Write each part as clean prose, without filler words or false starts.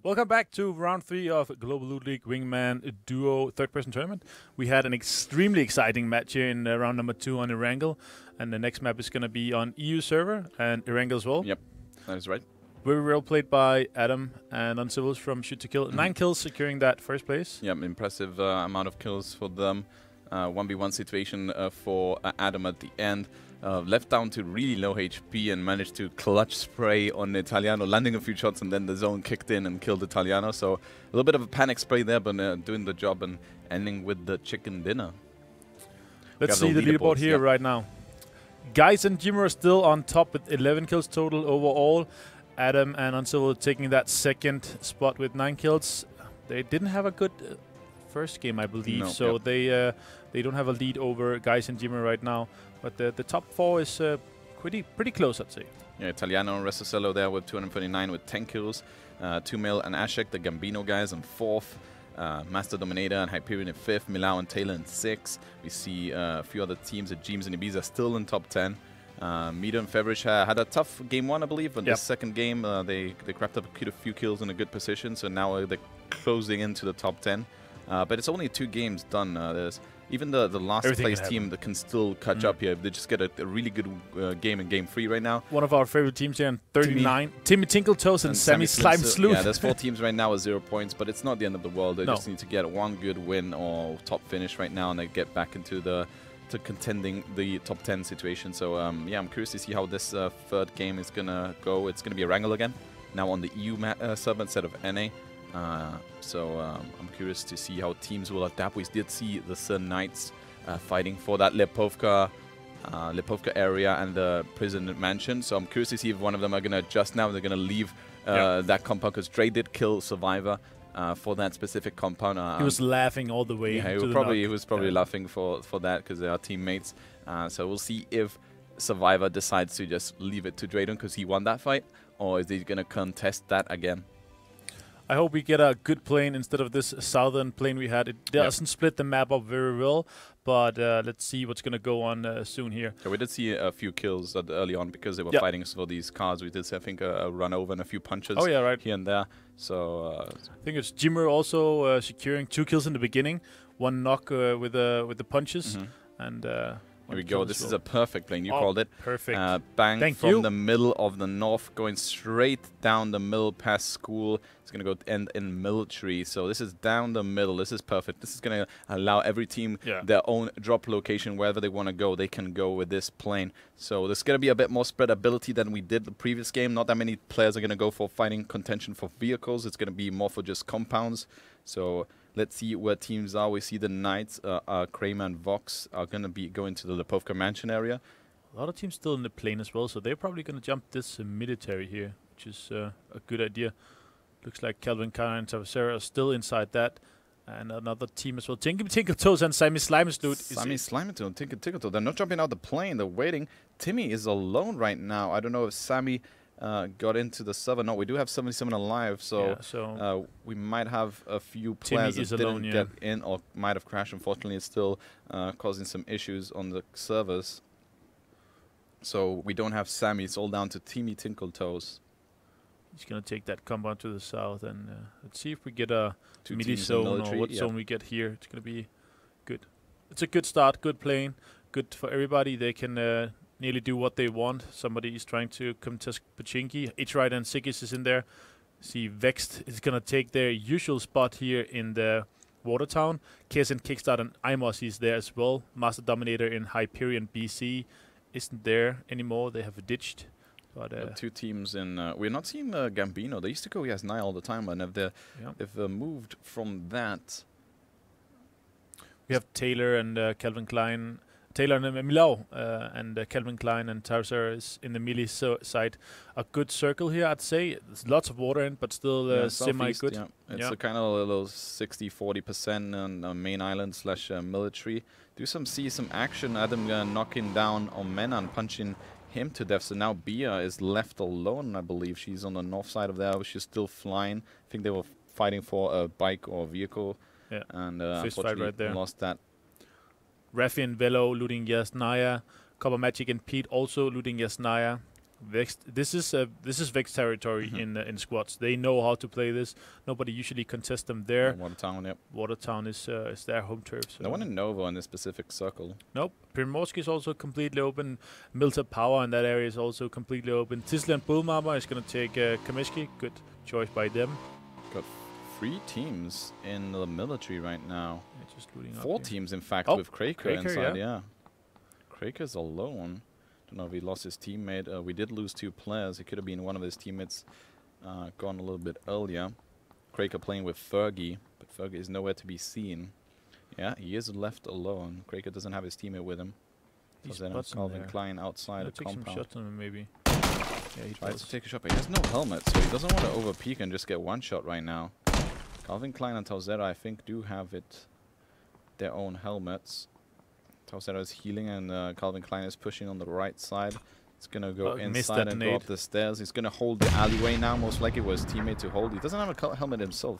Welcome back to round 3 of Global Loot League Wingman Duo third-person tournament. We had an extremely exciting match here in round number 2 on Erangel, and the next map is going to be on EU server and Erangel as well. Yep, that is right. Very well played by Adam and Uncivils from Shoot to Kill. 9 kills securing that first place. Yep, impressive amount of kills for them. 1v1 situation for Adam at the end. Left down to really low HP and managed to clutch spray on Italiano, landing a few shots, and then the zone kicked in and killed Italiano. So a little bit of a panic spray there, but doing the job and ending with the chicken dinner. Let's see the leaderboard here right now. Guys and Jimmer are still on top with 11 kills total overall. Adam and Uncivil taking that second spot with 9 kills. They didn't have a good first game, I believe, no, so they don't have a lead over Guys and Jimmer right now. But the top 4 is pretty close, I'd say. Yeah, Italiano and Resocello there with 229 with 10 kills. 2mil and Ashek, the Gambino guys, in 4th. Master Dominator and Hyperion in 5th. Milau and Taylor in 6th. We see a few other teams at James and Ibiza still in top 10. Meter and Feverish had a tough game 1, I believe, but the second game they cracked up a few kills in a good position, so now they're closing into the top 10. But it's only 2 games done. There's even the last place team that can still catch up here. They just get a really good game in game 3 right now. One of our favorite teams here in 39. Timmy Tinkletoes and Sammy Slime Sleuth. Yeah, there's 4 teams right now with 0 points, but it's not the end of the world. They just need to get 1 good win or top finish right now, and they get back into the contending the top 10 situation. So yeah, I'm curious to see how this third game is gonna go. It's gonna be a wrangle again, now on the EU server instead of NA. So I'm curious to see how teams will adapt. We did see the Sun Knights fighting for that Lepovka area and the prison mansion. So I'm curious to see if one of them are gonna adjust now. They're gonna leave that compound, because Dre did kill Survivor for that specific compound. He was laughing all the way. Yeah, he was probably laughing for that, because they are teammates. So we'll see if Survivor decides to just leave it to Drayden because he won that fight, or is he gonna contest that again? I hope we get a good plane instead of this southern plane we had. It doesn't split the map up very well, but let's see what's going to go on soon here. Yeah, we did see a few kills early on because they were fighting for these cars. We did see, I think, a run over and a few punches here and there. So I think it's Jimmer also securing 2 kills in the beginning, 1 knock with the punches, and here we go. This is a perfect plane. You called it. Perfect. Bang from the middle of the north, going straight down the middle past school. It's going to go end in military. So this is down the middle. This is perfect. This is going to allow every team their own drop location. Wherever they want to go, they can go with this plane. So there's going to be a bit more spreadability than we did the previous game. Not that many players are going to go for fighting contention for vehicles. It's going to be more for just compounds. So let's see where teams are. We see the Knights, Kramer and Vox are going to be going to the Lepovka mansion area. A lot of teams still in the plane as well, so they're probably going to jump this military here, which is a good idea. Looks like Calvin Klein and Tavasera are still inside that. And another team as well. Tinkletoes and Sammy Slime Sleuth. Sammy Slime Sleuth and Tinkletoes. They're not jumping out the plane. They're waiting. Timmy is alone right now. I don't know if Sammy got into the server. No, we do have 77 alive, so, we might have a few players that didn't get in or might have crashed. Unfortunately, it's still causing some issues on the servers. So we don't have Sammy. It's all down to Timmy Tinkletoes. He's going to take that compound to the south, and let's see if we get a melee zone or what zone we get here. It's going to be good. It's a good start, good plane, good for everybody. They can nearly do what they want. Somebody is trying to contest Pachinki. H-Ride and Sigis is in there. See, Vexed is going to take their usual spot here in the Watertown. KSN Kickstart and Imos is there as well. Master Dominator in Hyperion BC isn't there anymore. They have ditched. But 2 teams in. We're not seeing Gambino. They used to go ES9 all the time, and if they've moved from that. We have Taylor and Calvin Klein. Taylor and Milau and Calvin Klein and Tarzar is in the melee side. A good circle here, I'd say. There's lots of water in, but still semi-good. Yeah. It's a kind of a little 60-40% on main island / military. See some action. Adam knocking down Omena and punching him to death. So now Bia is left alone, I believe. She's on the north side of there. She's still flying. I think they were fighting for a bike or a vehicle. Yeah. And fist fight right there. Lost that. Raffi and Velo looting Yasnaya. Copper Magic and Pete also looting Yasnaya. Vex. This is Vex territory in squads. They know how to play this. Nobody usually contests them there. Watertown, yep. Watertown is their home turf. So. No one in Novo in this specific circle. Nope. Primorski is also completely open. Milta Power in that area is also completely open. Tisla and Bullmama is going to take Kameshki. Good choice by them. Got 3 teams in the military right now. Yeah, just 4 teams, in fact, with Kraker inside. Yeah. Kraker's alone. Don't know if he lost his teammate. We did lose 2 players. It could have been one of his teammates gone a little bit earlier. Kraker playing with Fergie, but Fergie is nowhere to be seen. Yeah, he is left alone. Kraker doesn't have his teammate with him. He's Calvin Klein outside the compound. Take some shots on him, maybe. Yeah, he tries to take a shot, but he has no helmet, so he doesn't want to over-peek and just get one shot right now. Calvin Klein and Tauzera, I think, do have their own helmets. Tauzera is healing, and Calvin Klein is pushing on the right side. It's going to go inside and go up the stairs. He's going to hold the alleyway now. Most likely was his teammate to hold. He doesn't have a helmet himself.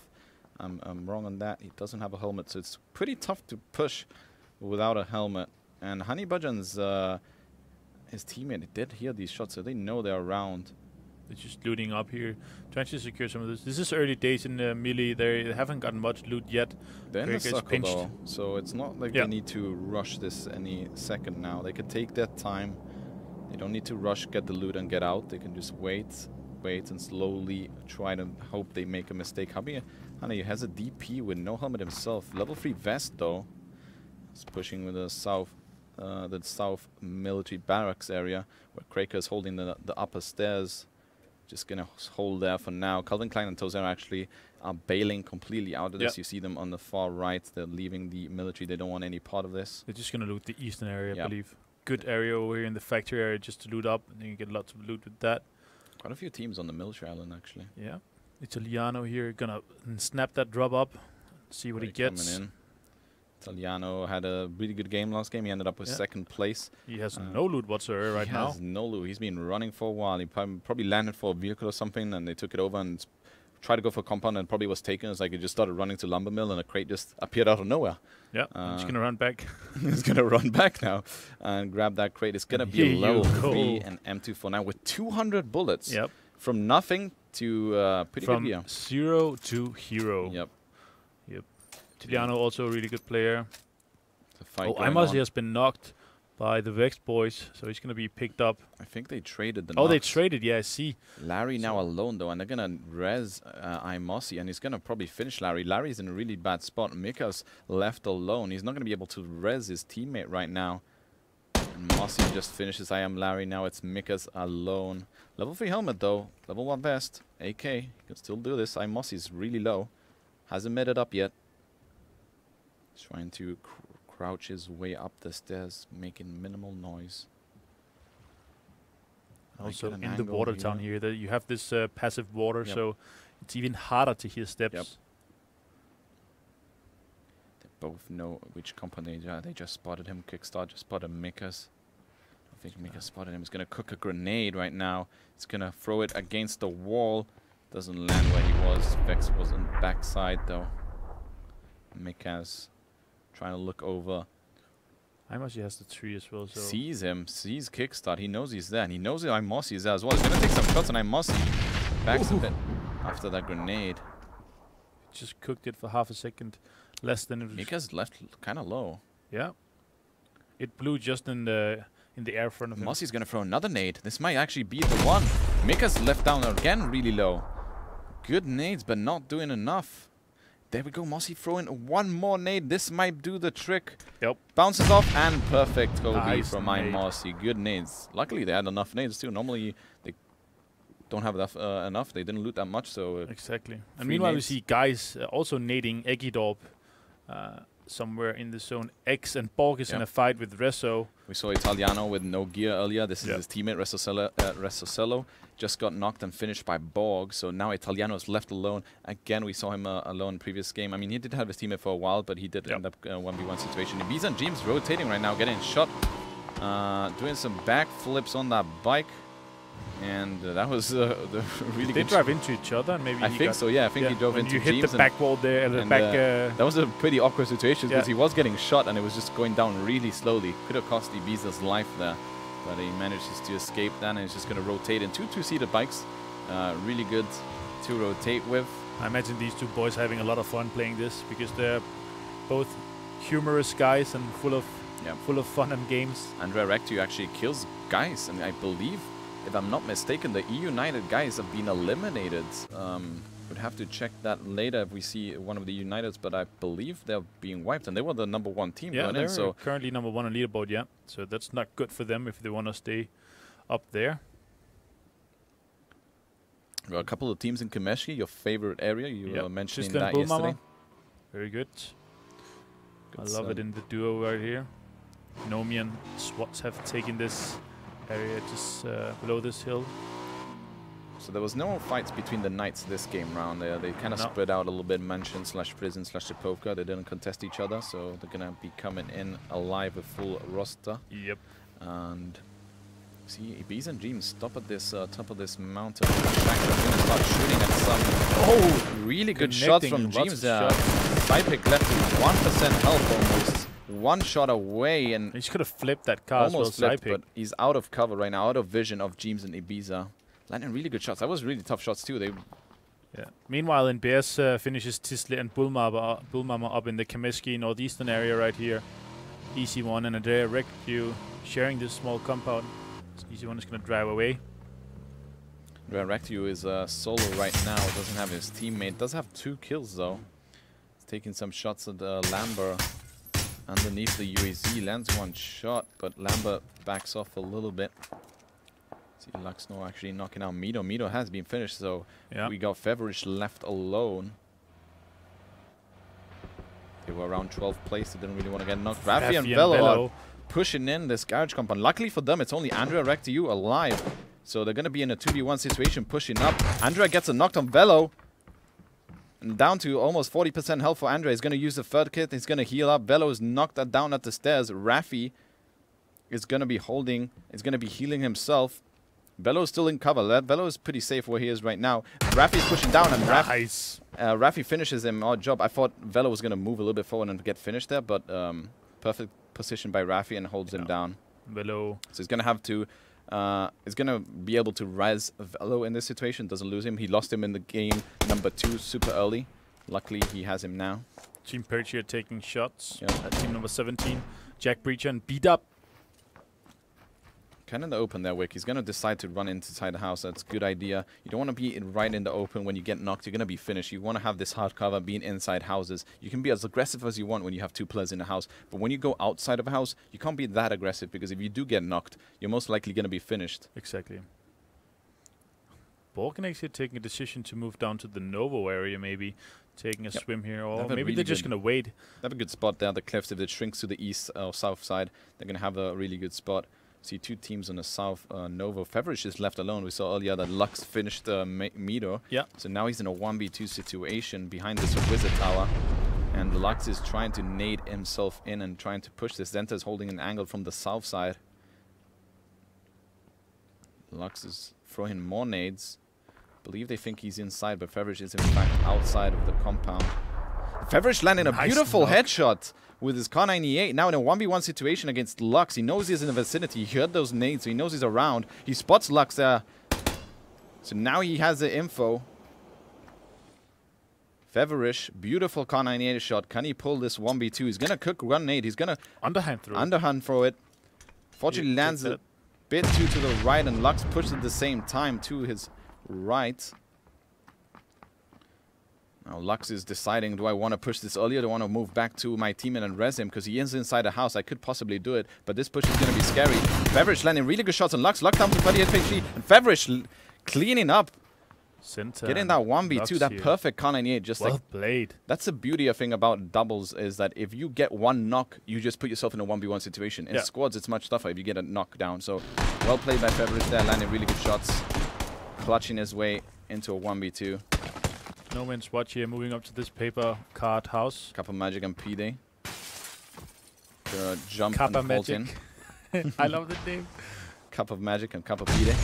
I'm wrong on that. He doesn't have a helmet, so it's pretty tough to push without a helmet. And Honey Budgeon's his teammate did hear these shots, so they know they're around. They're just looting up here, trying to secure some of this. This is early days in melee. They haven't gotten much loot yet. They're in the circle though, so it's not like they need to rush this any second now. They can take their time. They don't need to rush, get the loot and get out. They can just wait and slowly try to hope they make a mistake. Honey has a DP with no helmet himself. Level 3 vest though. He's pushing with the south military barracks area where Kraker is holding the upper stairs. Just going to hold there for now. Calvin Klein and Tauzera actually are bailing completely out of this. You see them on the far right. They're leaving the military. They don't want any part of this. They're just going to loot the eastern area, I believe. Good area over here in the factory area just to loot up. And then you get lots of loot with that. Quite a few teams on the military island, actually. Yeah. Italiano here. Going to snap that drop up. See what he gets. Coming in. Italiano had a really good game last game. He ended up with 2nd place. He has no loot whatsoever right now. He has no loot. He's been running for a while. He probably landed for a vehicle or something, and they took it over and tried to go for a compound and probably was taken. It's like he just started running to lumber mill, and a crate just appeared out of nowhere. Yeah, he's going to run back. He's going to run back now and grab that crate. It's going to be a level 3 and M24 now with 200 bullets. Yep. From nothing to pretty good gear. From 0 to hero. Yep. Tiliano also a really good player. Imasi has been knocked by the Vex boys, so he's going to be picked up. I think they traded the knocks. They traded, yeah, I see. Larry now alone, though, and they're going to res Imasi, and he's going to probably finish Larry. Larry's in a really bad spot. Mika's left alone. He's not going to be able to res his teammate right now. And Mossy just finishes Larry. Now it's Mika's alone. Level 3 helmet, though. Level 1 vest. AK. He can still do this. Mossy's really low. Hasn't made it up yet. Trying to crouch his way up the stairs, making minimal noise. Also in the Watertown here, that you have this passive water, so it's even harder to hear steps. Yep. They both know which company they just spotted him. Kickstart just spotted Mika's. I think Mika spotted him. He's going to cook a grenade right now. He's going to throw it against the wall. Doesn't land where he was. Vex was on the backside though. Mika's trying to look over. Imasi has the tree as well. So sees him, sees Kickstart. He knows he's there, and he knows that Imasi is there as well. He's going to take some shots on Imasi. Backs a bit after that grenade. Just cooked it for half a second. Less than it was. Mika's left kind of low. Yeah. It blew just in the air in front of him. Mossi's going to throw another nade. This might actually be the one. Mika's left down again really low. Good nades, but not doing enough. There we go, Mossy throwing one more nade. This might do the trick. Yep. Bounces off and perfect Kobe nice from Mossy. Good nades. Luckily they had enough nades too. Normally they don't have enough. They didn't loot that much, so exactly. And meanwhile we see guys also nading Egidorp somewhere in the zone. X and Borg is in a fight with Resso. We saw Italiano with no gear earlier. This is his teammate Resocello. Just got knocked and finished by Borg, so now Italiano is left alone. Again, we saw him alone in previous game. I mean, he did have his teammate for a while, but he did end up 1v1 situation. Ibiza and James rotating right now, getting shot, doing some backflips on that bike. And that was really good. They drive into each other, and maybe I think so. Yeah, I think he drove into you James. You hit the back wall there, and the back. That was a pretty awkward situation because he was getting shot, and it was just going down really slowly. Could have cost Ibiza's life there. But he manages to escape that, and he's just going to rotate in two-seated bikes. Really good to rotate with. I imagine these two boys having a lot of fun playing this because they're both humorous guys and full of fun and games. Andrea Rectu actually kills guys, and I believe, if I'm not mistaken, the E-United guys have been eliminated. Would have to check that later if we see one of the Uniteds, but I believe they're being wiped, and they were the #1 team. Yeah, they're currently #1 on leaderboard, yeah. So that's not good for them if they want to stay up there. Well, a couple of teams in Kameshki, your favorite area. You were mentioning that yesterday. Very good. I love it in the duo right here. Nomi and Swats have taken this area just below this hill. So there was no fights between the knights this game round. They kind of spread out a little bit. Mansion / Prison / Chipovka. They didn't contest each other, so they're gonna be coming in alive with full roster. Yep. And see, Bees and Dreams stop at this top of this mountain. Shank's gonna start shooting at some really good shots from Dreams. Psypic left with 1% health almost. One shot away, and he could have flipped that car. Almost flipped, but he's out of cover right now, out of vision of James and Ibiza. Landing really good shots. That was really tough shots too. Meanwhile, in Bears finishes Tisle and Bullmama up in the Kameshki northeastern area right here. Easy One and Andrea Rectu sharing this small compound. Easy One is going to drive away. Andrea Rectu is solo right now. Doesn't have his teammate. Does have 2 kills though. He's taking some shots at Lambert underneath the UAZ. Lands 1 shot, but Lambert backs off a little bit. See Luxno actually knocking out Mito. Mito has been finished, so we got Feverish left alone. They were around 12th place. They didn't really want to get knocked. Raffi and Velo pushing in this garage compound. Luckily for them, it's only Andrea Rectu alive. So they're going to be in a 2v1 situation, pushing up. Andrea gets a knocked on Velo. And down to almost 40% health for Andrea. He's going to use the 3rd kit. He's going to heal up. Velo is knocked down at the stairs. Raffi is going to be holding. Is going to be healing himself. Velo is still in cover. Velo is pretty safe where he is right now. Raffi is pushing down, and Raffi finishes him. Odd job. I thought Velo was going to move a little bit forward and get finished there, but perfect position by Raffi and holds him down. Velo. So he's going to have to... he's going to be able to res Velo in this situation. Doesn't lose him. He lost him in the game #2 super early. Luckily, he has him now. Team Perch here taking shots. Team number 17. Jack Breacher and beat up. Kind of in the open there, Wick. He's going to decide to run inside the house. That's a good idea. You don't want to be right in the open when you get knocked. You're going to be finished. You want to have this hard cover being inside houses. You can be as aggressive as you want when you have 2 players in a house. But when you go outside of a house, you can't be that aggressive, because if you do get knocked, you're most likely going to be finished. Exactly. Borgen actually taking a decision to move down to the Novo area, maybe. Taking a swim here. Or maybe they're just going to wait. They have a good spot there. The cliffs, if it shrinks to the east or south side, they're going to have a really good spot. See 2 teams on the south. Novo Feverish is left alone. We saw earlier that Lux finished Mito. Yeah. So now he's in a 1v2 situation behind this wizard tower. And Lux is trying to nade himself in and trying to push this. Zenta is holding an angle from the south side. Lux is throwing more nades. I believe they think he's inside, but Feverish is in fact outside of the compound. Feverish landing a beautiful headshot with his Kar 98. Now in a 1v1 situation against Lux. He knows he's in the vicinity. He heard those nades, so he knows he's around. He spots Lux there. So now he has the info. Feverish, beautiful Kar 98 shot. Can he pull this 1v2? He's going to cook one nade. He's going to underhand throw it. Fortunately lands a bit too to the right, and Lux pushes at the same time to his right. Now Lux is deciding, do I want to push this earlier? Do I want to move back to my teammate and res him? Because he is inside the house. I could possibly do it, but this push is going to be scary. Feverish landing really good shots on Lux. Lux down to 38 HP, and Feverish cleaning up. Getting that 1v2, that perfect Kar 98. Just well played. That's the beauty of thing about doubles, is that if you get one knock, you just put yourself in a 1v1 situation. In squads, it's much tougher if you get a knockdown. So well played by Feverish there, landing really good shots, clutching his way into a 1v2. No man's watch here, moving up to this paper card house. Cup of Magic and P-Day. Jump Cup and hold in. I love the name. Cup of Magic and Cup of P-Day.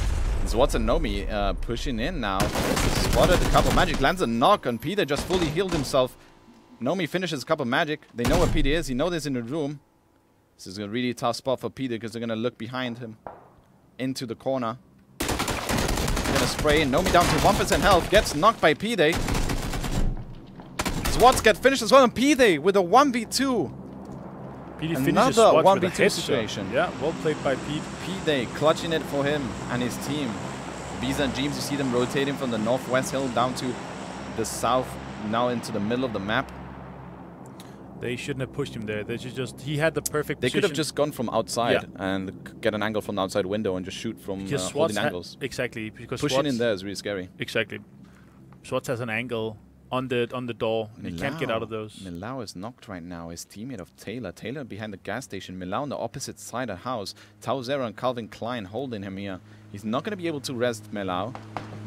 Zwats and Nomi pushing in now. Spotted the Cup of Magic, lands a knock on P-Day, just fully healed himself. Nomi finishes Cup of Magic. They know where P-Day is. He knows he's in the room. This is a really tough spot for P-Day because they're going to look behind him. into the corner. Gonna spray. Nomi down to 1% health. Gets knocked by P-Day. Swats get finished as well, and P-Day with a 1v2. Another 1v2 situation. Yeah, well played by Pete. P-Day clutching it for him and his team. Biza and James, you see them rotating from the northwest hill down to the south, now into the middle of the map. They shouldn't have pushed him there. They should just, he had the perfect They position. could have just gone from outside and get an angle from the outside window and just shoot from holding angles. Exactly, because pushing in there is really scary. Exactly. Swats has an angle on the door. He can't get out of those. Milau is knocked right now. His teammate of Taylor. Taylor behind the gas station. Milau on the opposite side of the house. Tauzera and Calvin Klein holding him here. He's not going to be able to rest Milau.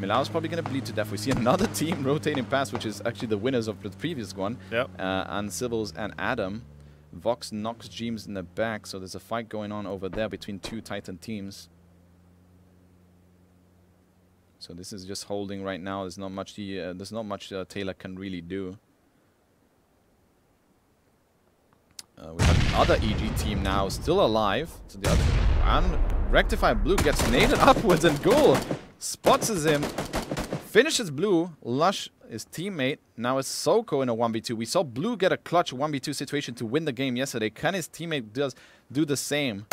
Milau's probably going to bleed to death. We see another team rotating past, which is actually the winners of the previous one. Yep. And Civils and Adam. Vox knocks James in the back, so there's a fight going on over there between two Titan teams. So this is just holding right now. There's not much Taylor can really do. We have another EG team now still alive. So the other and Rectify Blue gets naded upwards, and Ghoul spots him, finishes Blue. Lush, his teammate, now is Soko in a 1v2. We saw Blue get a clutch 1v2 situation to win the game yesterday. Can his teammate do the same?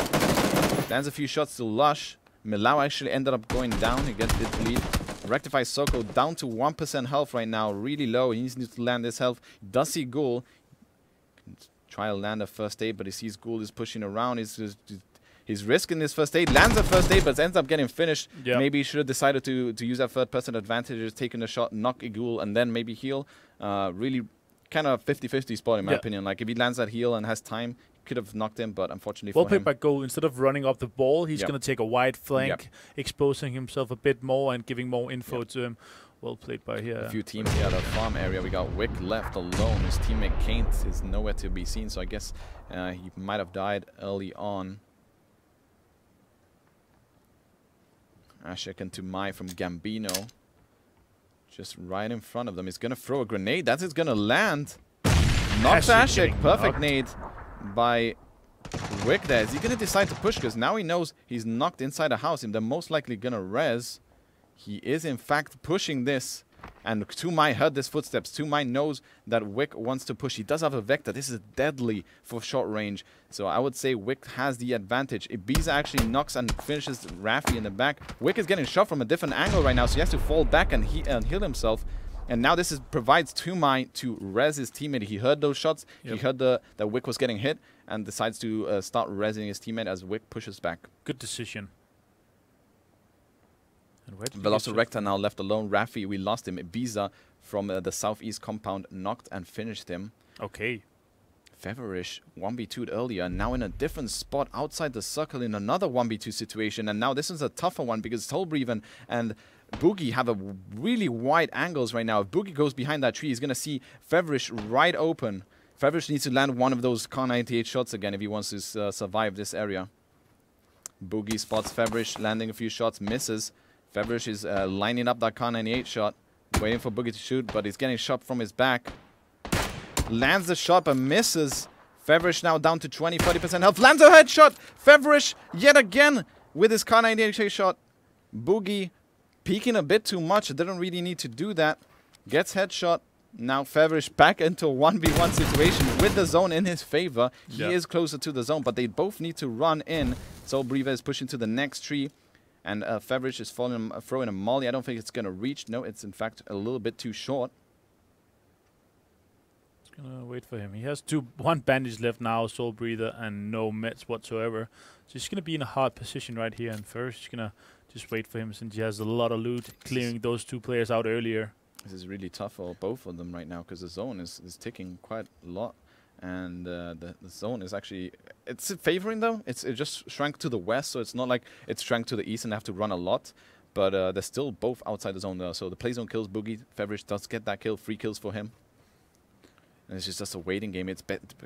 Lands a few shots to Lush. Milau actually ended up going down. He gets the bleed. Rectify Soko down to 1% health right now. Really low. He needs to land this health. Does see Ghoul. Try to land a first aid, but he sees Ghoul is pushing around. He's risking his first aid. Lands a first aid, but ends up getting finished. Yep. Maybe he should have decided to use that third-person advantage, just taking a shot, knock a Ghoul, and then maybe heal. Really kind of 50-50 spot in my opinion. Like if he lands that heal and has time, could have knocked him, but unfortunately well played by Goal. Instead of running up the ball, he's going to take a wide flank, exposing himself a bit more and giving more info to him. Well played by here. A few teams here at the farm area. We got Wick left alone. His teammate Kane is nowhere to be seen, so I guess he might have died early on. Ashik and Tumai from Gambino. Just right in front of them. He's going to throw a grenade. That's it's going to land. Knocks Ashik. Perfect nade by Wick there. Is he going to decide to push? Because now he knows he's knocked inside a house and they're most likely going to res. He is in fact pushing this. And Tumai heard his footsteps. Tumai knows that Wick wants to push. He does have a Vector. This is deadly for short range. So I would say Wick has the advantage. Ibiza actually knocks and finishes Raffi in the back. Wick is getting shot from a different angle right now, so he has to fall back and heal himself. And now this provides Tumai to res his teammate. He heard those shots. He heard that Wick was getting hit and decides to start resing his teammate as Wick pushes back. Good decision. Velociraptor now left alone. Raffi, we lost him. Ibiza from the southeast compound knocked and finished him. Okay. Feverish 1v2'd earlier, now in a different spot outside the circle in another 1v2 situation. And now this is a tougher one because Soulbreather and Boogie have a really wide angles right now. If Boogie goes behind that tree, he's going to see Feverish right open. Feverish needs to land one of those Kar 98 shots again if he wants to survive this area. Boogie spots Feverish, landing a few shots, misses. Feverish is lining up that Kar 98 shot, waiting for Boogie to shoot, but he's getting shot from his back. Lands the shot, but misses. Feverish now down to 20-30% health. Lands a headshot! Feverish yet again with his Kar 98 shot. Boogie peeking a bit too much. Didn't really need to do that. Gets headshot. Now Feverish back into a 1v1 situation with the zone in his favor. He is closer to the zone, but they both need to run in. Soulbreather is pushing to the next tree. And Feverish is throwing a molly. I don't think it's going to reach. No, it's in fact a little bit too short. It's going to wait for him. He has one bandage left now, Soulbreather, and no meds whatsoever. So he's going to be in a hard position right here. And first, he's going to just wait for him since he has a lot of loot, clearing those two players out earlier. This is really tough for both of them right now because the zone is ticking quite a lot. And the zone is actually, it's favoring them. It just shrank to the west, so it's not like it's shrank to the east and they have to run a lot. But they're still both outside the zone there. So the play zone kills Boogie. Feverish does get that kill, 3 kills for him. And it's just a waiting game. It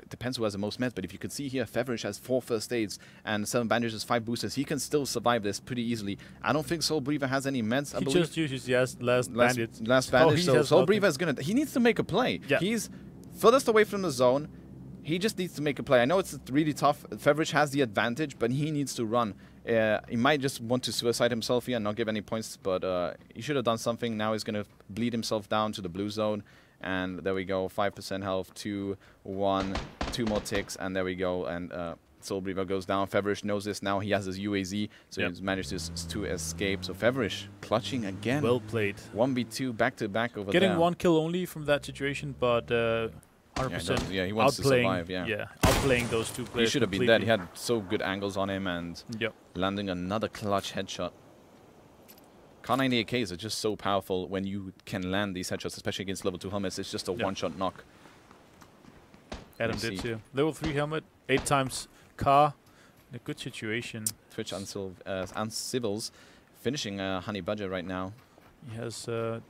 depends who has the most meds. But if you can see here, Feverish has 4 first aids and 7 bandages, 5 boosters. He can still survive this pretty easily. I don't think Soulbreather has any meds. I believe just uses the last bandage. Last bandage. So Soulbreather is gonna. He needs to make a play. Yeah. He's furthest away from the zone. he just needs to make a play. I know it's really tough. Fevrich has the advantage, but he needs to run. He might just want to suicide himself here and not give any points, but he should have done something. Now he's going to bleed himself down to the blue zone. And there we go, 5% health, 2, 1, 2 more ticks, and there we go. And Soul Breather goes down. Fevrich knows this now. He has his UAZ, so he's managed to escape. So Fevrich clutching again. Well played. 1v2 back-to-back over there. Getting 1 kill only from that situation, but 100%. Yeah, he wants to survive, outplaying those 2 players. He should have been dead. He had so good angles on him and landing another clutch headshot. Kar98Ks are just so powerful when you can land these headshots, especially against level 2 helmets. It's just a one-shot knock. Adam did too. Level 3 helmet, 8 times Car. In a good situation. Twitch Uncivils finishing Honey Badger right now. He has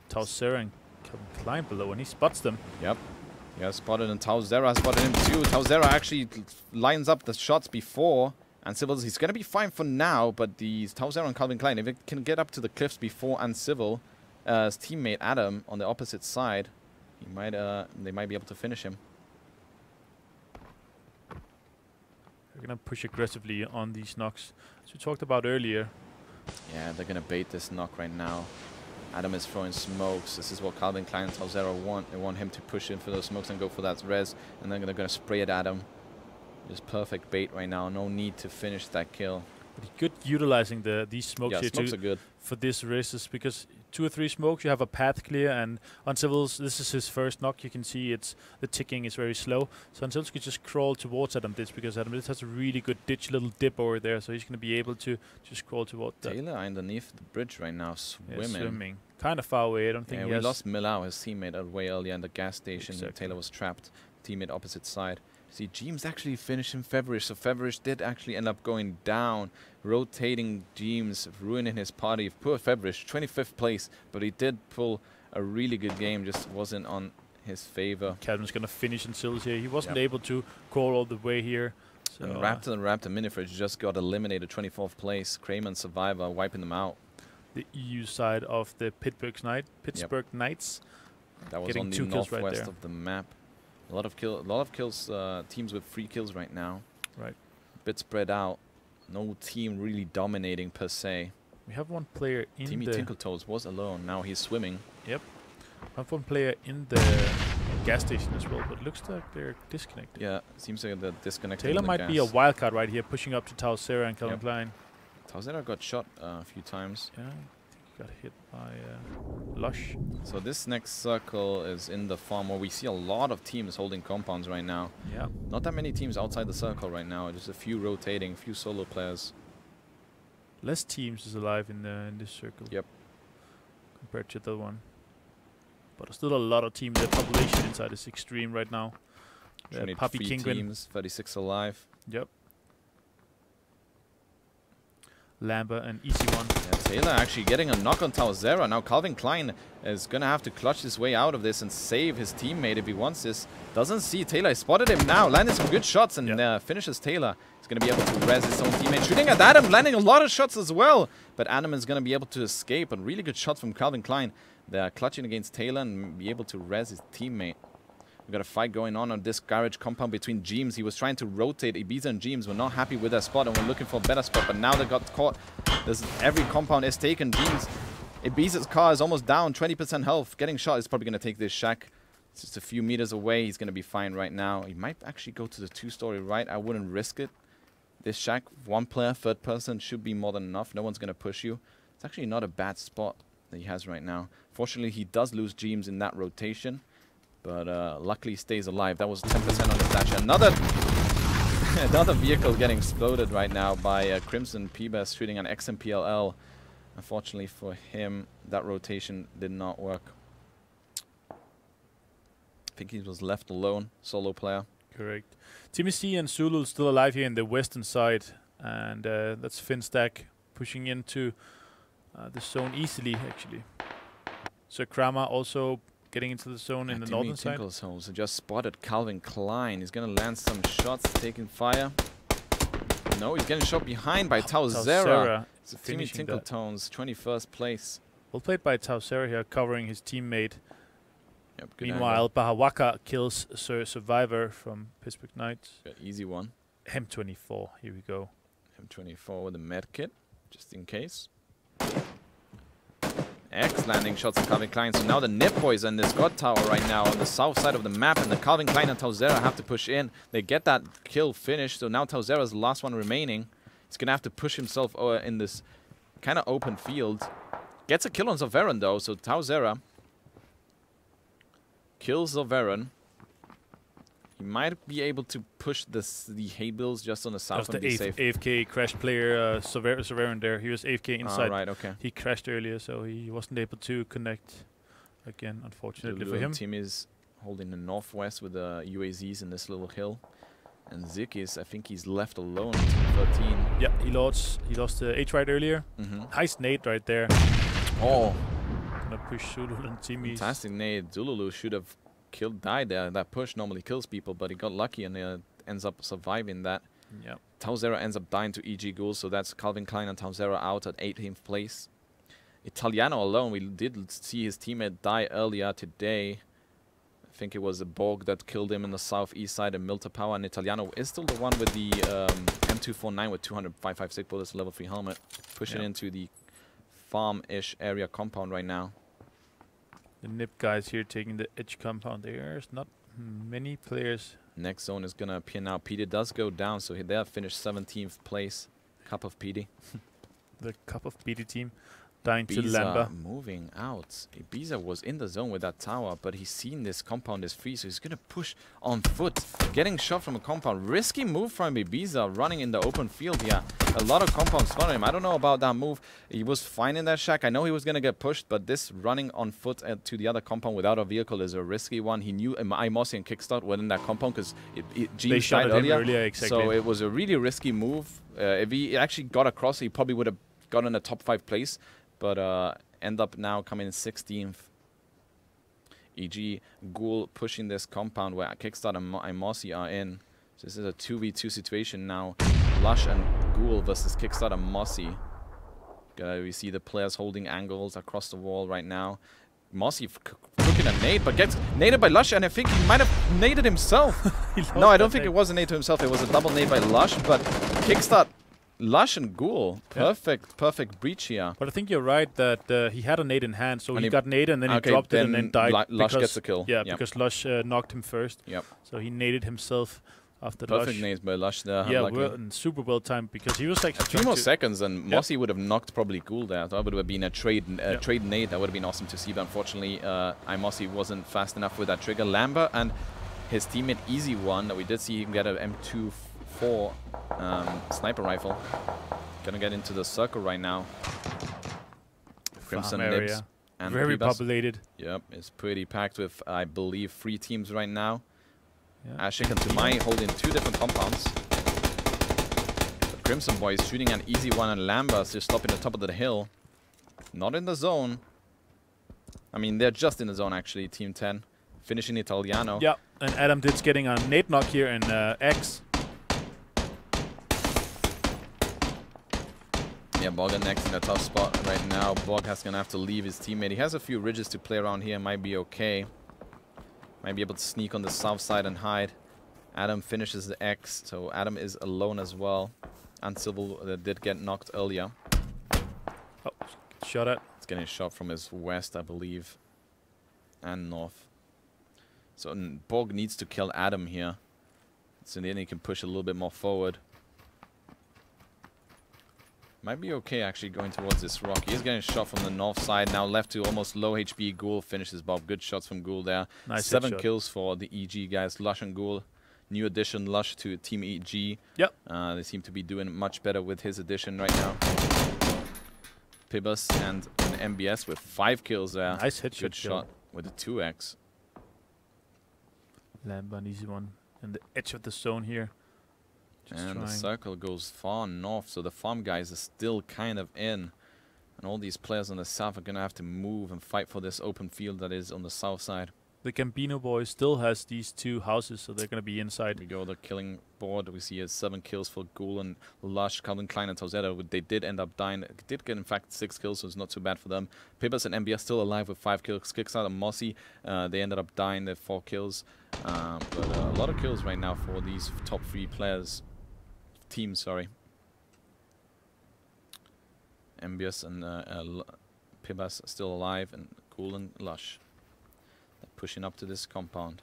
Tausera and Calvin Klein below, and he spots them. Yep. He has spotted, and Tausera has spotted him too. Tausera actually lines up the shots before. Uncivil, he's going to be fine for now, but the Tausera and Calvin Klein, if it can get up to the cliffs before Uncivil, his teammate Adam on the opposite side, he might they might be able to finish him. They're going to push aggressively on these knocks, as we talked about earlier. Yeah, they're going to bait this knock right now. Adam is throwing smokes. This is what Calvin Klein and Tausera want. They want him to push in for those smokes and go for that res, and then they're going to spray at Adam. Just perfect bait right now. No need to finish that kill. But good utilizing these smokes here smokes are good for this races, because 2 or 3 smokes, you have a path clear, and Uncivils, this is his first knock. You can see the ticking is very slow. So Uncivils could just crawl towards Adam Ditch, because Adam Ditch has a really good ditch little dip over there, so he's going to be able to just crawl towards that. Taylor underneath the bridge right now, swimming. Yeah, swimming. Kind of far away. I don't think he has. We lost Millau, his teammate, way earlier in the gas station. Exactly. Taylor was trapped. Teammate opposite side. See, Jeems actually finished him Fevrich, so Fevrich did actually end up going down, rotating Jeems, ruining his party. Poor Fevrich, 25th place, but he did pull a really good game, just wasn't on his favor. Calvin's going to finish in Sills here. He wasn't able to crawl all the way here. So and Raptor Minifridge just got eliminated, 24th place. Kramer and Survivor wiping them out. The EU side of the Pittsburgh Knights. That was on the northwest of the map. A lot of kills. Teams with 3 kills right now. Right. A bit spread out. No team really dominating per se. We have 1 player in Timmy Tinkletoes was alone. Now he's swimming. Yep. We have 1 player in the gas station as well, but it looks like they're disconnected. Yeah, seems like they're disconnected. Taylor might be a wildcard right here, pushing up to Tausera and Calvin Klein. Tausera got shot a few times. Yeah. Got hit by Lush. So this next circle is in the farm where we see a lot of teams holding compounds right now. Yeah. Not that many teams outside the circle right now. Just a few rotating, few solo players. Less teams is alive in this circle. Yep. Compared to the other one. But still a lot of teams. The population inside is extreme right now. 23 teams, 36 alive. Yep. Lambert and Easy One. Yeah, Taylor actually getting a knock on Tausera. Now Calvin Klein is going to have to clutch his way out of this and save his teammate if he wants this. Doesn't see Taylor. He spotted him now. Landed some good shots and finishes Taylor. He's going to be able to res his own teammate. Shooting at Adam, landing a lot of shots as well. But Adam is going to be able to escape. And really good shots from Calvin Klein. They're clutching against Taylor and be able to res his teammate. We've got a fight going on this garage compound between Jeems. He was trying to rotate. Ibiza and Jeems were not happy with their spot and were looking for a better spot, but now they got caught. Every compound is taken. Jeems, Ibiza's car is almost down, 20% health. Getting shot is probably going to take this shack. It's just a few meters away. He's going to be fine right now. He might actually go to the 2-story right. I wouldn't risk it. This shack, 1 player, 3rd person, should be more than enough. No one's going to push you. It's actually not a bad spot that he has right now. Fortunately, he does lose Jeems in that rotation. But luckily stays alive. That was 10% on his dash. Another vehicle getting exploded right now by Crimson P-Best shooting an XMPLL. Unfortunately for him, that rotation did not work. I think he was left alone, solo player. Correct. Timmy C and Zulu still alive here in the western side. And that's Finstack pushing into the zone easily, actually. So Kramer also getting into the zone in the northern side. So just spotted Calvin Klein. He's going to land some shots, taking fire. No, he's getting shot behind by Tausera. It's Timmy Tinkletones, 21st place. Well played by Tausera here, covering his teammate. Yep, Meanwhile, Bahawaka kills Sir Survivor from Pittsburgh Knights. Easy one. M24, here we go. M24 with a med kit, just in case. X landing shots on Calvin Klein. So now the Nip Boys and this God Tower right now on the south side of the map, and the Calvin Klein and Tauzera have to push in. They get that kill finished, so now Tauzera's the last one remaining. He's going to have to push himself in this kind of open field. Gets a kill on Zoveran though, so Tauzera kills Zoveran. He might be able to push the hay bills just on the south and be safe. AFK crashed player Zoveran there. He was AFK inside. Right, okay. He crashed earlier, so he wasn't able to connect again, unfortunately for him. The team is holding the northwest with the UAZs in this little hill. And Zik is, I think he's left alone in team 13. Yeah, he lost the H right earlier. Nice nade right there. Oh. Gonna push Zululu and Timmy's. Fantastic nade. Zululu should have died there. That push normally kills people, but he got lucky and ends up surviving that. Yeah. Tauzera ends up dying to EG Ghouls, so that's Calvin Klein and Tauzera out at 18th place. Italiano alone, we did see his teammate die earlier today. I think it was a Borg that killed him in the southeast side of Milta Power, and Italiano is still the one with the M249 with 256 bullets, level 3 helmet, pushing into the farm-ish area compound right now. The Nip guys here taking the edge compound. There's not many players. Next zone is going to appear now. PD does go down, so they have finished 17th place. Cup of PD. The Cup of PD team dying to Lamba. Moving out. Ibiza was in the zone with that tower, but he's seen this compound is free, so he's going to push on foot. Getting shot from a compound. Risky move from Ibiza, running in the open field here. A lot of compounds spotted him. I don't know about that move. He was fine in that shack. I know he was going to get pushed, but this running on foot to the other compound without a vehicle is a risky one. He knew Imosi and Kickstart were in that compound because they shot at him earlier. Exactly. So it was a really risky move. If he actually got across, he probably would have gotten a top 5 place. But end up now coming in 16th. EG Ghoul pushing this compound where Kickstart and Imosi are in. So this is a 2v2 situation now. Lush and Ghoul versus Kickstart and Mossy. We see the players holding angles across the wall right now. Mossy cooking a nade, but gets naded by Lush, and I think he might have naded himself. No, I don't think it was a nade to himself. It was a double nade by Lush, but Kickstart, Lush and Ghoul. Perfect breach here. But I think you're right that he had a nade in hand, so he got nade and then he dropped it and then died. Lush gets the kill. Yeah, because Lush knocked him first. Yep. So he naded himself after Perfect Lush. nades by Lush there. Yeah, and super well timed because he was like a few more seconds and Mossy would have knocked probably Ghoul there. That would have been a trade nade. That would have been awesome to see, but unfortunately Mossy wasn't fast enough with that trigger. Lambert and his teammate Easy One, that we did see him get an M24 sniper rifle. Gonna get into the circle right now. Crimson Nibs and very populated. Yep, it's pretty packed with I believe 3 teams right now. Ashik and Tumai holding 2 different compounds. The Crimson Boys shooting an Easy One and Lambas just stopping the top of the hill. Not in the zone. I mean, they're just in the zone actually, Team 10. Finishing Italiano. Yeah, and Adam Ditz getting a nade knock here in X. Yeah, Borg next in a tough spot right now. Borg has gonna have to leave his teammate. He has a few ridges to play around here, might be okay. Might be able to sneak on the south side and hide. Adam finishes the X, so Adam is alone as well. And Civil did get knocked earlier. Oh, shot at. It's getting shot from his west, I believe. And north. So Borg needs to kill Adam here. So then he can push a little bit more forward. Might be okay actually going towards this rock. He's getting shot from the north side. Now left to almost low HP. Ghoul finishes Bob. Good shots from Ghoul there. Nice 7 kills for the EG guys. Lush and Ghoul. New addition Lush to Team EG. Yep. They seem to be doing much better with his addition right now. Pibus and an MBS with 5 kills there. Nice headshot. Good shot with a 2x. Lamba, an easy one. And the edge of the zone here. And the circle goes far north, so the farm guys are still kind of in. And all these players on the south are going to have to move and fight for this open field that is on the south side. the Gambino boys still has these 2 houses, so they're going to be inside. We go the killing board. We see 7 kills for Ghoul and Lush, Calvin Klein and Tauzetta. They did end up dying. Did get, in fact, 6 kills, so it's not too bad for them. Pibas and MBS still alive with 5 kills. Kickstarter and Mossy, they ended up dying. They have 4 kills. But a lot of kills right now for these top 3 players. Teams, sorry. MBS and Pibas still alive, and Ghoul and Lush. They're pushing up to this compound.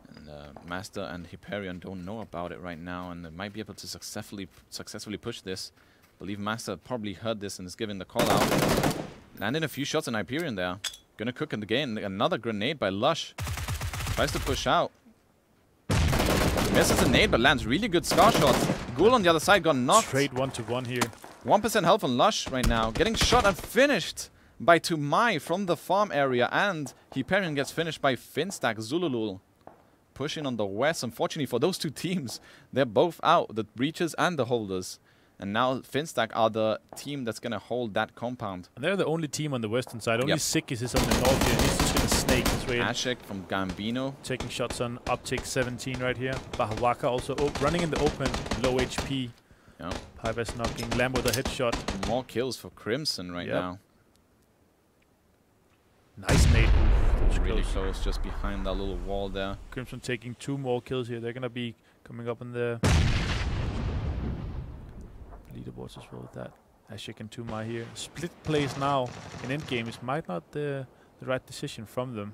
And Master and Hyperion don't know about it right now, and they might be able to successfully push this. I believe Master probably heard this and is giving the call out. Landing a few shots on Hyperion there. Gonna cook in the game. Another grenade by Lush. Tries to push out. Misses a nade, but lands really good scar shots. Ghoul on the other side got knocked. Straight 1-to-1 here. 1% health on Lush right now. Getting shot and finished by Tumai from the farm area. And Hyperion gets finished by Finstack Zululul. Pushing on the west. Unfortunately for those 2 teams, they're both out. The Breachers and the Holders. And now Finstack are the team that's going to hold that compound. And they're the only team on the western side. Only Sikis is on the north here. He's just going to snake his way in. Ashek from Gambino. Taking shots on Optic 17 right here. Bahawaka also running in the open. Low HP. Yeah. Pybas knocking Lamb with a headshot. More kills for Crimson right now. Nice nade. Really close, just behind that little wall there. Crimson taking 2 more kills here. They're going to be coming up in the leaderboards as well with that. Ashik and Tumai here. Split plays now in endgame is might not the right decision from them.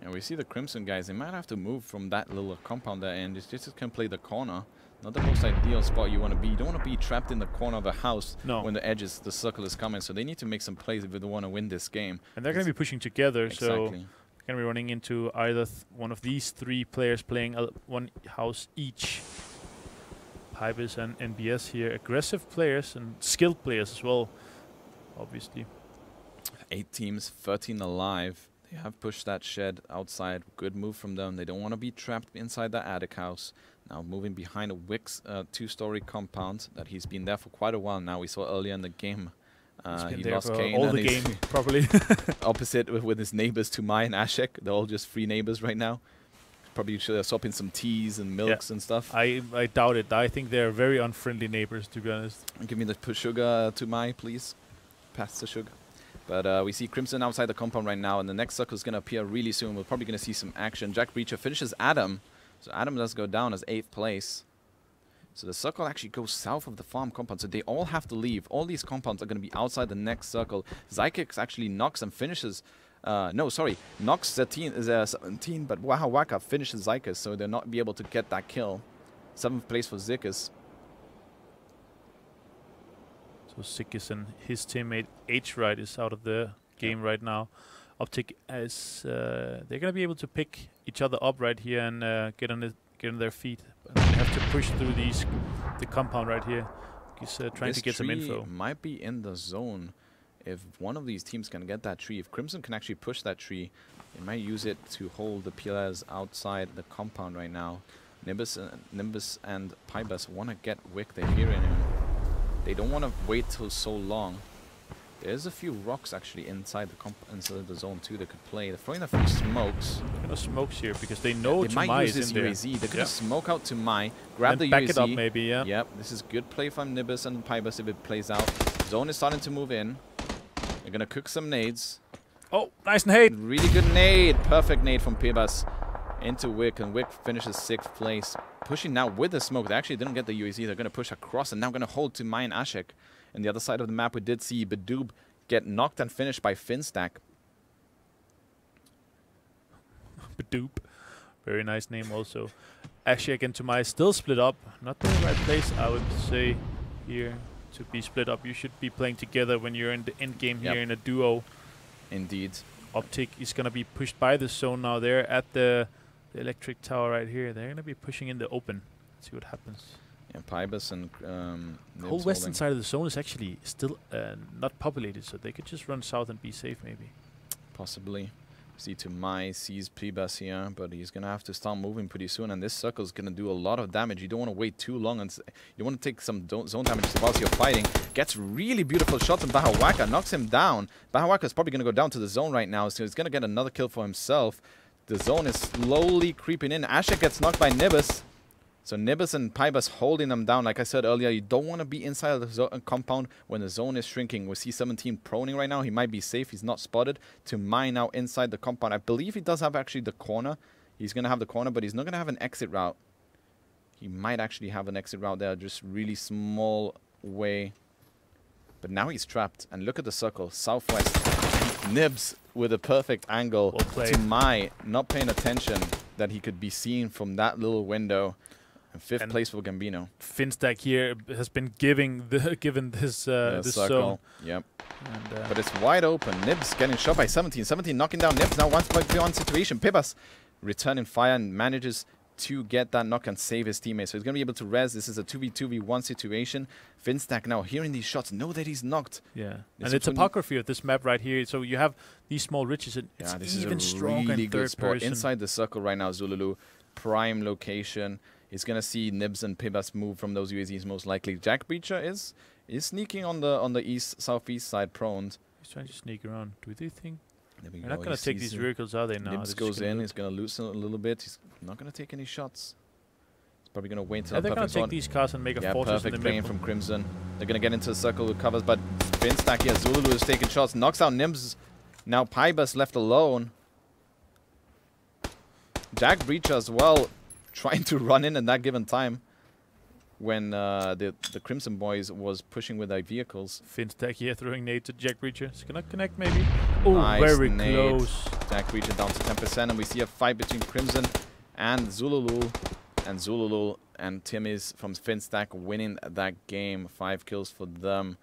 Yeah, we see the Crimson guys. They might have to move from that little compound there and just can play the corner. Not the most ideal spot you want to be. You don't want to be trapped in the corner of a house when the circle is coming. So they need to make some plays if they want to win this game. And they're going to be pushing together. So they're going to be running into either one of these 3 players playing 1 house each. Pybas and NBS here. Aggressive players and skilled players as well, obviously. 8 teams, 13 alive. They have pushed that shed outside. Good move from them. They don't want to be trapped inside the attic house. Now moving behind a Wix 2-story compound that he's been there for quite a while now. We saw earlier in the game. He lost Kane. All the game, probably. Opposite with his neighbors, Tumai and Ashek. They're all just free neighbors right now. Probably swapping some teas and milks and stuff. I doubt it. I think they're very unfriendly neighbors, to be honest. Give me the sugar, Tumai, please. Pass the sugar. But we see Crimson outside the compound right now, and the next circle is going to appear really soon. We're probably going to see some action. Jack Breacher finishes Adam. So Adam does go down as 8th place. So the circle actually goes south of the farm compound. So they all have to leave. All these compounds are going to be outside the next circle. Zykix actually knocks and finishes. Knocks 17, but Waka finishes Zykix, so they'll not be able to get that kill. 7th place for Zykix. So Zykix and his teammate H-Ride is out of the game right now. Optic is they're gonna be able to pick each other up right here and get on their feet. But they have to push through the compound right here. He's trying to get some info. Might be in the zone. If one of these teams can get that tree, if Crimson can actually push that tree, they might use it to hold the pillars outside the compound right now. Nimbus and Pybas want to get Wick. They're hearing him. They don't want to wait till so long. There's a few rocks actually inside the zone too. They could play. They're throwing a few smokes. Kind of smokes here because they know they might use this in UAZ. They're gonna smoke out to Mai, grab the back UAZ. It up maybe. Yeah. Yep. This is good play from Nimbus and Pybas if it plays out. Zone is starting to move in. They're gonna cook some nades. Oh, nice nade! Really good nade. Perfect nade from Pybas into Wick, and Wick finishes 6th place. Pushing now with the smoke. They actually didn't get the UAZ. They're gonna push across and now gonna hold to Mai and Ashek. On the other side of the map, we did see Badoob get knocked and finished by Finstack. Badoob. Very nice name also. Ashek and Tumai still split up. Not the right place, I would say, here to be split up. You should be playing together when you're in the end game here in a duo. Indeed. Optic is going to be pushed by the zone now. They're at the electric tower right here. They're going to be pushing in the open. Let's see what happens. Yeah, Pybas and the whole western side of the zone is actually still not populated, so they could just run south and be safe maybe. Possibly. See Tumai sees Pibas here, but he's going to have to start moving pretty soon, and this circle is going to do a lot of damage. You don't want to wait too long, and you want to take some zone damage whilst you're fighting. Gets really beautiful shots, and Bahawaka knocks him down. Bahawaka is probably going to go down to the zone right now, so he's going to get another kill for himself. The zone is slowly creeping in. Asher gets knocked by Nibus. So Nibus and Pybus holding them down. Like I said earlier, you don't want to be inside of the compound when the zone is shrinking. We see 17 proning right now. He might be safe. He's not spotted. Tumai now inside the compound. I believe he does have actually the corner. He's going to have the corner, but he's not going to have an exit route. He might actually have an exit route there. Just really small way. But now he's trapped. And look at the circle. Southwest. Nibs with a perfect angle. Tumai not paying attention that he could be seen from that little window. And fifth place for Gambino. Finstack here has been given this zone. Yep. And, but it's wide open. Nibs getting shot by 17. 17 knocking down Nibs. Now 1v1 situation. Pibas returning fire and manages to get that knock and save his teammate. So he's going to be able to res. This is a 2v2v1 situation. Finstack now hearing these shots, know that he's knocked. Yeah. And it's topography of this map right here. So you have these small ridges. And yeah, this even is a stronger really in good third spot. person. Inside the circle right now, Zululu. Prime location. He's going to see Nibs and Pibas move from those UAZs most likely. Jack Breacher is sneaking on the southeast side prone. He's trying to sneak around. Do they think? They're not going to take these vehicles, are they now? Nibs goes in. He's going to loosen a little bit. He's not going to take any shots. He's probably going to wait until they're going to take these cars and make a fortress in the middle. Perfect from Crimson. They're going to get into the circle with covers, but Finstack here, Zululu is taking shots. Knocks out Nibs. Now Pybus left alone. Jack Breacher as well, trying to run in at that given time when the Crimson Boys was pushing with their vehicles. Finstack here throwing nade to Jack Breacher. It's gonna connect maybe. Oh, nice very nade. close. Jack Breacher down to 10%, and we see a fight between Crimson and Zululu. And Zululu and Timmy's from Finstack winning that game. 5 kills for them.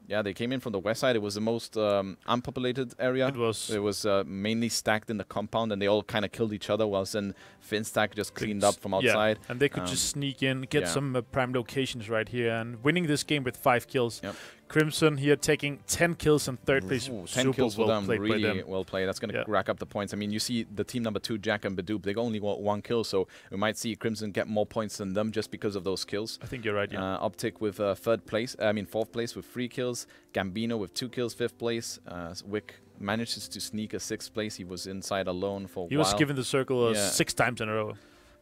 Yeah, they came in from the west side. It was the most unpopulated area. It was mainly stacked in the compound, and they all kind of killed each other, whilst then Finstack just cleaned up from outside. Yeah, and they could just sneak in, get some prime locations right here, and winning this game with 5 kills. Yep. Crimson here taking 10 kills in third place. 10 kills for them, really well played. That's going to rack up the points. I mean, you see the team number 2, Jack and Badoop, they only got 1 kill, so we might see Crimson get more points than them just because of those kills. I think you're right, yeah. Optic with 4th place with 3 kills. Gambino with 2 kills, 5th place. Wick manages to sneak a 6th place. He was inside alone for a while. He was given the circle 6 times in a row.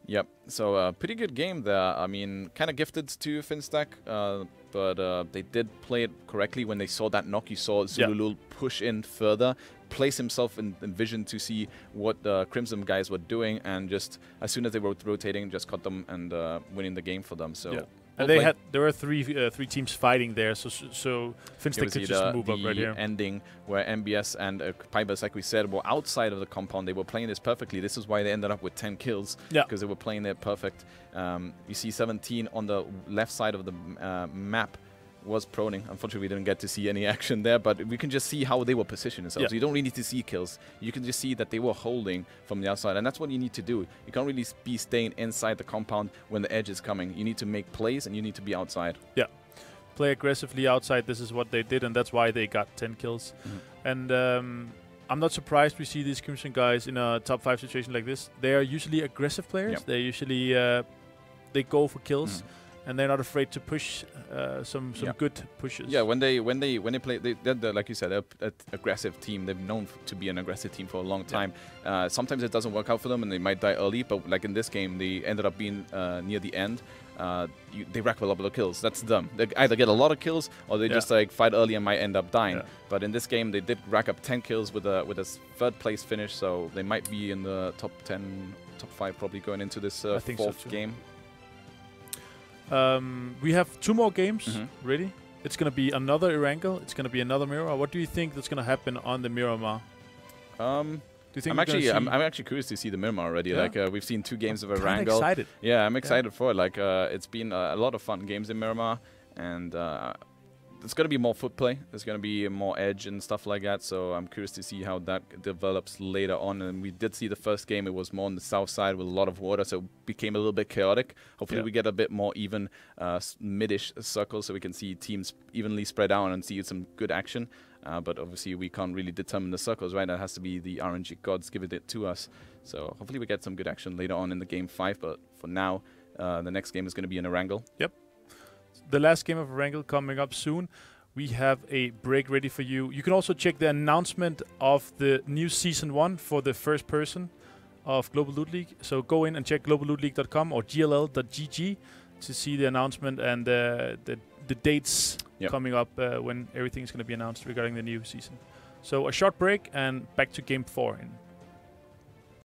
Yep. So pretty good game there. I mean, kind of gifted to Finstack, but they did play it correctly. When they saw that knock, you saw Zululu push in further, place himself in vision to see what the Crimson guys were doing, and just as soon as they were rotating, just caught them and winning the game game. So. Yeah. And there were three teams fighting there, so Finstack could just move up right here. Ending where MBS and Pybus, like we said, were outside of the compound. They were playing this perfectly. This is why they ended up with 10 kills, because they were playing it perfect. You see 17 on the left side of the map was proning. Unfortunately, we didn't get to see any action there, but we can just see how they were positioning themselves. You don't really need to see kills. You can just see that they were holding from the outside, and that's what you need to do. You can't really be staying inside the compound when the edge is coming. You need to make plays, and you need to be outside. Yeah. Play aggressively outside. This is what they did, and that's why they got 10 kills. And I'm not surprised we see these Crimson guys in a top 5 situation like this. They are usually aggressive players. They usually they go for kills. And they're not afraid to push some good pushes. Yeah, when they play, they're like you said, they're an aggressive team. They've known to be an aggressive team for a long time. Sometimes it doesn't work out for them, and they might die early. But like in this game, they ended up being near the end. They rack a lot of kills. That's them. They either get a lot of kills, or they just like fight early and might end up dying. But in this game, they did rack up 10 kills with a 3rd place finish. So they might be in the top 10, top 5 probably going into this 4th game. We have 2 more games ready. It's going to be another Erangel. It's going to be another Miramar. What do you think that's going to happen on the Miramar? Do you think I'm actually curious to see the Miramar already. Like we've seen 2 games of Erangel. I'm excited. Yeah, I'm excited for it. Like it's been a lot of fun games in Miramar, and it's going to be more foot play. There's going to be more edge and stuff like that. So I'm curious to see how that develops later on. And we did see the first game. It was more on the south side with a lot of water, so it became a little bit chaotic. Hopefully we get a bit more even mid-ish circles so we can see teams evenly spread out and see some good action. But obviously we can't really determine the circles, right? That has to be the RNG gods giving it to us. So hopefully we get some good action later on in the game 5. But for now, the next game is going to be in Erangel. Yep. The last game of Erangel coming up soon. We have a break ready for you. You can also check the announcement of the new Season 1 for the first person of Global Loot League. So go in and check globallootleague.com or gll.gg to see the announcement and the dates coming up when everything is going to be announced regarding the new season. So a short break and back to Game 4 in